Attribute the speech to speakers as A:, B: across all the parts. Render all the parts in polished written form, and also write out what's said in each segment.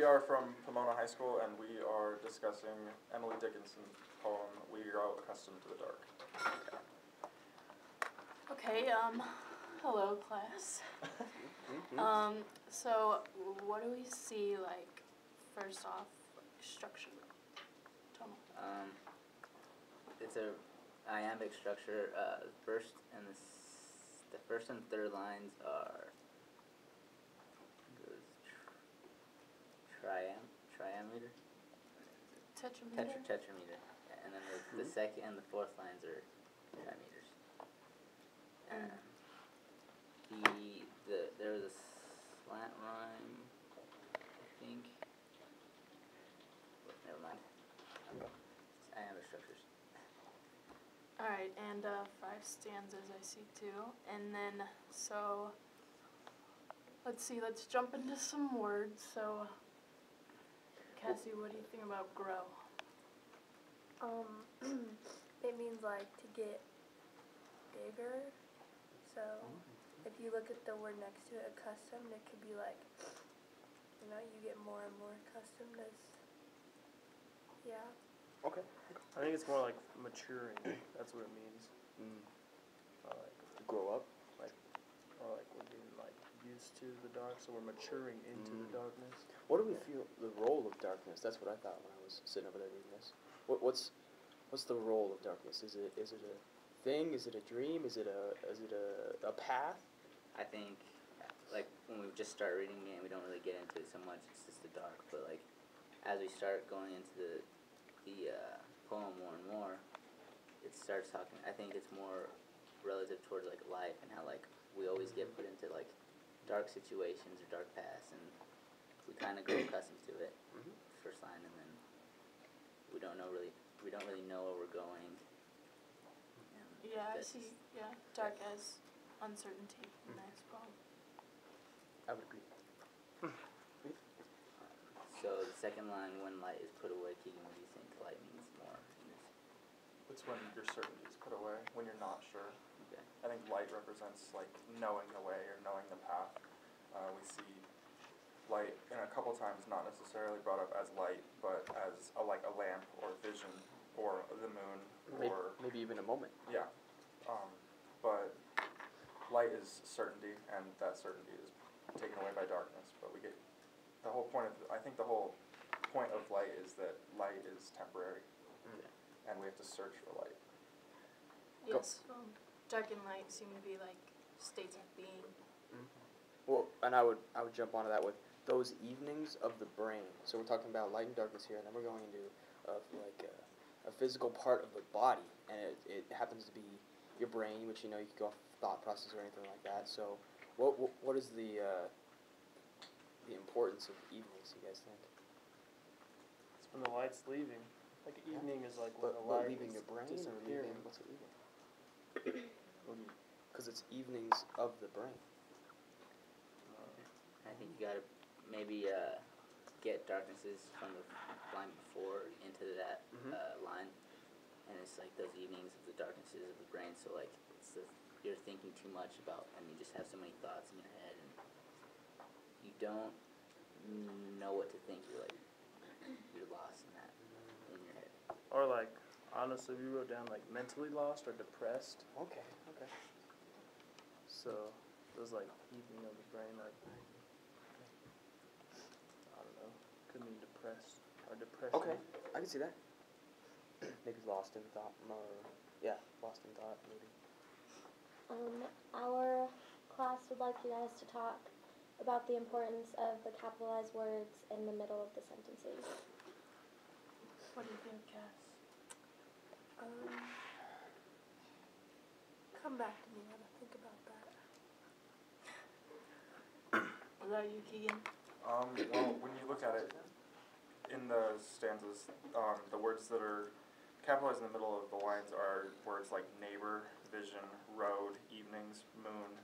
A: We are from Pomona High School, and we are discussing Emily Dickinson's poem, We Grow Accustomed to the Dark.
B: Okay, hello class. So what do we see, like, first off, structure? Tell me.
C: It's a iambic structure. The first and third lines are triameter?
B: Tetrameter?
C: Tetrameter. And then the second and the fourth lines are trimeters. There was a slant rhyme, I think. But never mind. It's iambic structures.
B: Alright, and 5 stanzas I see too. And then, so, let's see, let's jump into some words. So, Cassie, what do you think about grow?
D: It means like to get bigger. So if you look at the word next to it, accustomed, it could be like, you get more and more accustomed as, yeah.
E: Okay. I think it's more like maturing. That's what it means. Like
F: to grow up,
E: or like we're being like used to the dark, so we're maturing into the darkness.
F: What do we feel the role of darkness? That's what I thought when I was sitting over there reading this. What's the role of darkness? Is it a thing? Is it a dream? Is it a path?
C: I think, like, when we just start reading it, we don't really get into it so much. It's just the dark. But like, as we start going into the poem more and more, it starts talking. I think it's more relative towards like life and how like we always get put into like dark situations or dark paths, and we kind of grow accustomed to it. First line, and then we don't really know where we're going.
B: Yeah, I see. Yeah, dark as uncertainty in the next poem.
F: I would agree.
C: So the second line, when light is put away, Keegan, what do you think light means more in this?
A: It's when your certainty is put away, when you're not sure.
C: Okay.
A: I think light represents like knowing the way or knowing the path. We see light in a couple times not necessarily brought up as light, but as like a lamp or vision or the moon or
F: maybe even a moment.
A: Yeah. But light is certainty, and that certainty is taken away by darkness. But we get the whole point of light is that light is temporary, and we have to search for light.
B: Yes, dark and light seem to be like states of being.
F: Well, and I would jump onto that with those evenings of the brain. So we're talking about light and darkness here, and then we're going into a physical part of the body, and it happens to be your brain, which you could go off thought process or anything like that. So what is the importance of evenings, you guys think?
E: It's when the light's leaving. Like evening is like when the light
F: leaving your brain, or
E: disappearing.
F: what's it leaving? Because it's evenings of the brain.
C: I think you gotta maybe get darknesses from the line before into that line, and it's like those evenings of the darknesses of the brain. So like you're thinking too much about, and you just have so many thoughts in your head, and you don't know what to think. You're lost in that in your head.
E: Or like, honestly, we wrote down like mentally lost or depressed.
F: Okay.
E: So those like evening of the brain, like, I don't know, could mean depressed or depression.
F: Okay, I can see that. Maybe lost in thought, lost in thought, maybe.
G: Our class would like you guys to talk about the importance of the capitalized words in the middle of the sentences.
B: What do you think, Cass?
D: Come back to me when I think about that.
B: What about you, Keegan?
A: Well, when you look at it in the stanzas, the words that are capitalized in the middle of the lines are words like neighbor, vision, road, evenings, moon,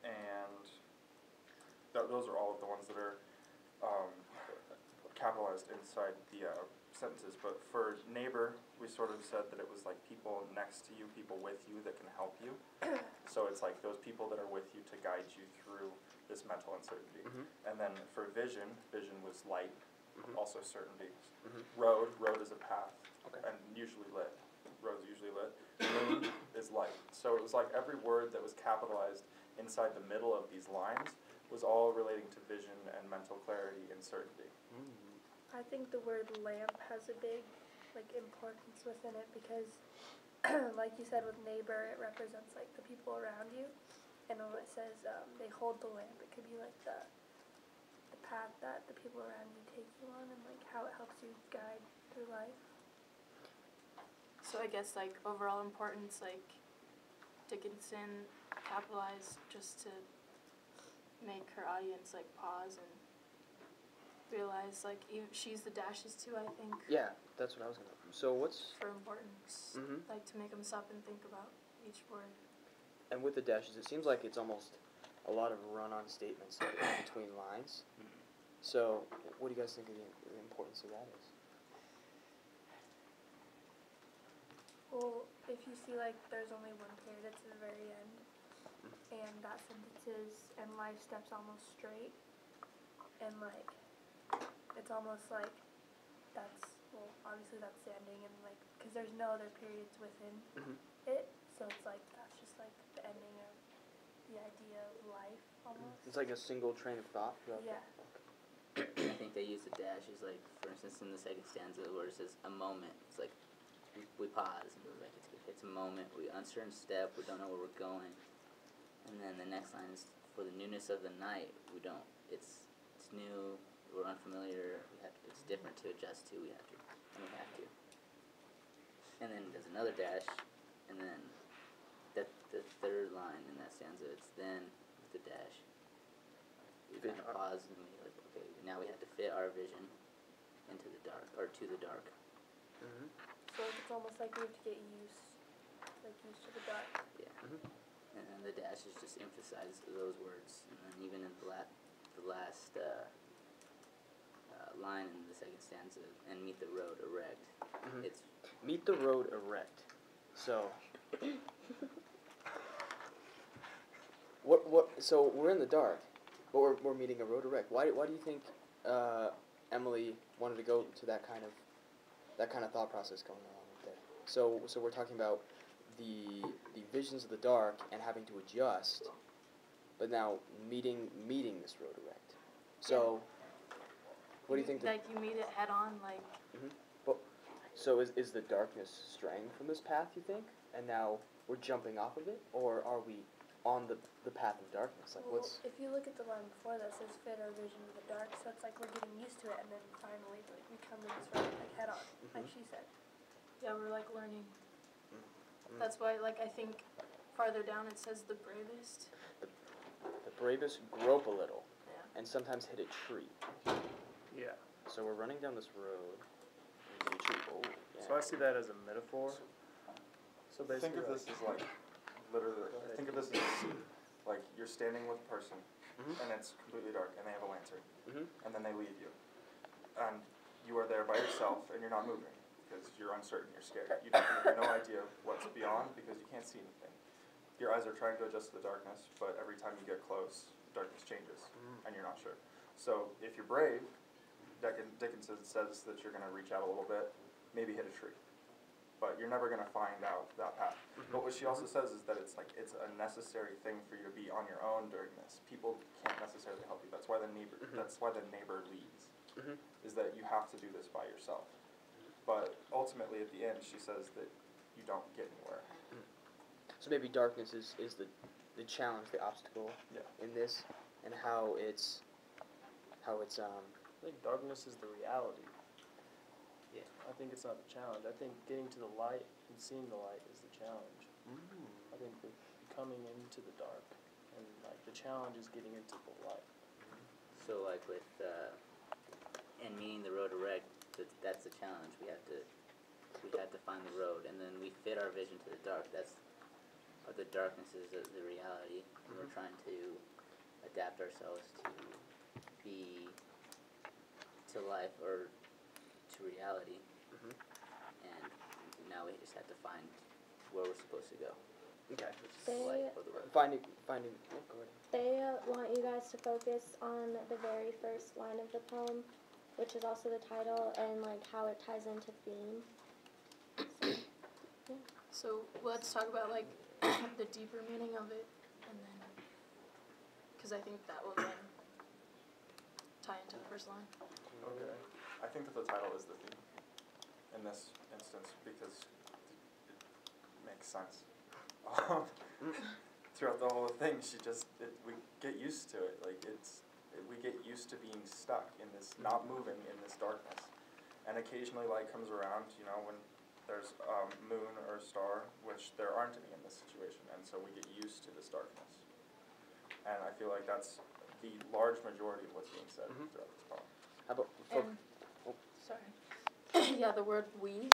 A: and those are all of the ones that are capitalized inside the sentences. But for neighbor, we sort of said that it was like people next to you, people with you that can help you. So it's like those people that are with you to guide you through this mental uncertainty.
F: Mhm.
A: And then for vision, vision was light,
F: Mhm.
A: also certainty.
F: Mhm.
A: Road is a path,
F: Okay.
A: and usually lit. Road's usually lit. Moon is light. So it was like every word that was capitalized inside the middle of these lines was all relating to vision and mental clarity and certainty.
D: I think the word lamp has a big importance within it because like you said with neighbor, it represents like the people around you. And when it says they hold the lamp, it could be like the path that the people around you take you on and like how it helps you guide through life.
B: So I guess like overall importance, like Dickinson capitalized just to make her audience like pause and realize like she's the dashes too, I think.
F: Yeah, that's what I was gonna. So what's
B: For importance,
F: Mhm.
B: like to make them stop and think about each word.
F: and with the dashes? It seems like it's almost a lot of run-on statements between lines. So what do you guys think of the importance of that is?
D: Well, if you see like there's only one period at the very end, and that sentence is, and life steps almost straight, and like, it's almost like that's, well, obviously that's the ending, and like, because there's no other periods within
F: Mhm.
D: it, so it's like, that's just like the ending of the idea of life, almost.
F: It's like a single train of thought.
D: Yeah.
C: I think they use the dashes, like, for instance, in the second stanza where it says a moment. It's like, we pause, and we're like, it's a moment, we uncertain step, we don't know where we're going. And then the next line is, for the newness of the night, we don't, it's new, we're unfamiliar, it's different to adjust to, we have to. And then there's another dash, and then the third line in that stanza, it's then with the dash. We kind of pause and we like, okay, now we have to fit our vision into the dark, or to the dark.
F: Mhm.
D: So like, it's almost like we have to get used to the dark.
C: Yeah.
F: Mhm.
C: And then the dashes just emphasize those words. And then even in the last line in the second stanza, and meet the road erect.
F: Mhm.
C: It's
F: Meet the road erect. So so we're in the dark, but we're meeting a road erect. Why do you think Emily wanted to go to that kind of thought process going along with there? So we're talking about the visions of the dark and having to adjust, but now meeting this road erect. So what do you think?
B: Like you meet it head on, like.
F: So is the darkness straying from this path, you think? And now we're jumping off of it? Or are we on the path of darkness? Like
D: Well,
F: what's...
D: if you look at the line before that says fit our vision to the dark, so it's like we're getting used to it, and then finally like we come to this road like head on, like she said.
B: Yeah, we're like learning.
F: Mm.
B: That's why, like, I think farther down it says the bravest.
F: The bravest grope a little
B: Yeah.
F: and sometimes hit a tree.
E: Yeah.
F: So we're running down this road. And there's a tree. Oh, yeah.
E: So I see that as a metaphor. So basically,
A: Think of this as like, literally, think of this as like you're standing with a person
F: Mhm.
A: and it's completely dark and they have a lantern
F: Mhm.
A: and then they leave you. And you are there by yourself and you're not moving because you're uncertain, you're scared. You have no idea what's beyond because you can't see anything. Your eyes are trying to adjust to the darkness, but every time you get close, the darkness changes and you're not sure. So if you're brave, Dickinson says that you're going to reach out a little bit, maybe hit a tree. But you're never going to find out that path. But what she also says is that it's like it's a necessary thing for you to be on your own during this. People can't necessarily help you. That's why the neighbor leads.
F: Mhm.
A: Is that you have to do this by yourself. But ultimately at the end she says that you don't get anywhere.
F: So maybe darkness is the challenge, the obstacle
A: Yeah.
F: in this, and how it's
E: I think darkness is the reality.
C: Yeah.
E: I think it's not the challenge. I think getting to the light and seeing the light is the challenge. I think the coming into the dark, and like the challenge is getting into the light.
C: so like with and meeting the road erect. That's the challenge. We have to find the road, and then we fit our vision to the dark. That's the darkness is the reality, and we're trying to adapt ourselves to life or to reality.
F: Mhm.
C: And now we just have to find where we're supposed to go.
F: Okay.
G: They
F: Finding. Oh, go ahead.
G: they want you guys to focus on the very first line of the poem, which is also the title, and like how it ties into theme.
B: So let's talk about like the deeper meaning of it, and then, because I think that will then tie into the first line.
A: Okay. I think that the title is the theme in this instance because it makes sense. Throughout the whole thing, we get used to it. Like we get used to being stuck in this, not moving in this darkness. And occasionally light comes around, when there's moon or star, which there aren't any in this situation, and so we get used to this darkness. And I feel like that's the large majority of what's being said throughout this poem.
F: How about
B: And, sorry. Yeah, the word we